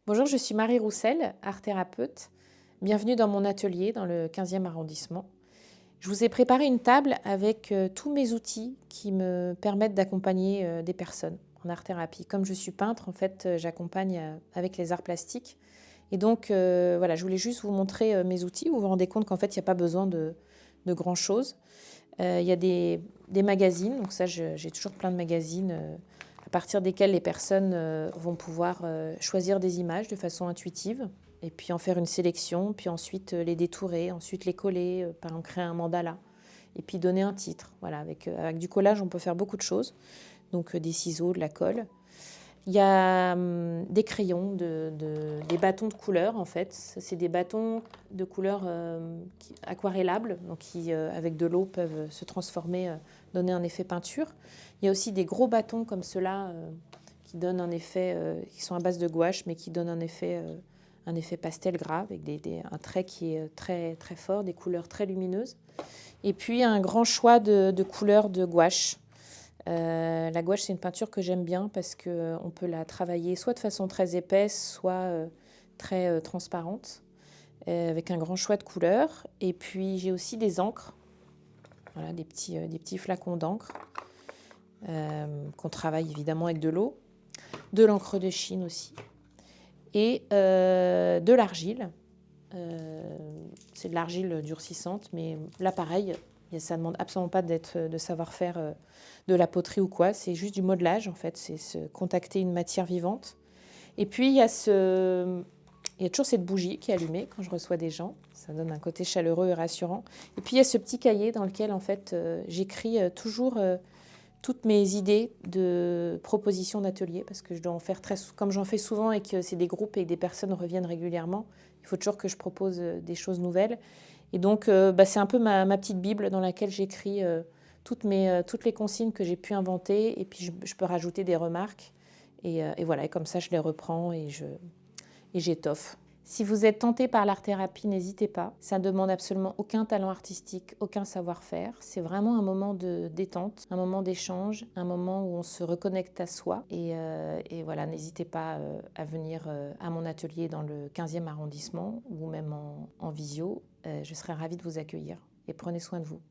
Bonjour, je suis Marie Roussel, art thérapeute. Bienvenue dans mon atelier dans le 15e arrondissement. Je vous ai préparé une table avec tous mes outils qui me permettent d'accompagner des personnes en art-thérapie. Comme je suis peintre, en fait, j'accompagne avec les arts plastiques. Et donc, voilà, je voulais juste vous montrer mes outils. Vous vous rendez compte qu'en fait, il n'y a pas besoin de grand-chose. Il y a des magazines, donc ça, j'ai toujours plein de magazines à partir desquels les personnes vont pouvoir choisir des images de façon intuitive et puis en faire une sélection, puis ensuite les détourer, ensuite les coller, par exemple créer un mandala et puis donner un titre. Voilà, avec du collage, on peut faire beaucoup de choses, donc des ciseaux, de la colle. Il y a des crayons, des bâtons de couleur en fait. C'est des bâtons de couleur aquarellables, donc qui avec de l'eau peuvent se transformer, donner un effet peinture. Il y a aussi des gros bâtons comme ceux-là qui donnent un effet, qui sont à base de gouache, mais qui donnent un effet pastel gras avec un trait qui est très très fort, des couleurs très lumineuses. Et puis un grand choix de couleurs de gouache. La gouache, c'est une peinture que j'aime bien parce qu'on peut la travailler soit de façon très épaisse, soit très transparente, avec un grand choix de couleurs. Et puis j'ai aussi des encres, voilà, des petits flacons d'encre qu'on travaille évidemment avec de l'eau, de l'encre de Chine aussi, et de l'argile. C'est de l'argile durcissante, mais là pareil, ça ne demande absolument pas de savoir-faire de la poterie ou quoi, c'est juste du modelage en fait, c'est se contacter une matière vivante. Et puis il y a toujours cette bougie qui est allumée quand je reçois des gens, ça donne un côté chaleureux et rassurant. Et puis il y a ce petit cahier dans lequel en fait j'écris toujours toutes mes idées de propositions d'atelier, parce que je dois en faire comme j'en fais souvent et que c'est des groupes et que des personnes reviennent régulièrement, il faut toujours que je propose des choses nouvelles. Et donc, c'est un peu ma petite Bible dans laquelle j'écris toutes les consignes que j'ai pu inventer, et puis je peux rajouter des remarques. Et voilà, et comme ça, je les reprends et j'étoffe. Si vous êtes tenté par l'art-thérapie, n'hésitez pas. Ça ne demande absolument aucun talent artistique, aucun savoir-faire. C'est vraiment un moment de détente, un moment d'échange, un moment où on se reconnecte à soi. Et voilà, n'hésitez pas à venir à mon atelier dans le 15e arrondissement ou même en visio. Je serai ravie de vous accueillir et prenez soin de vous.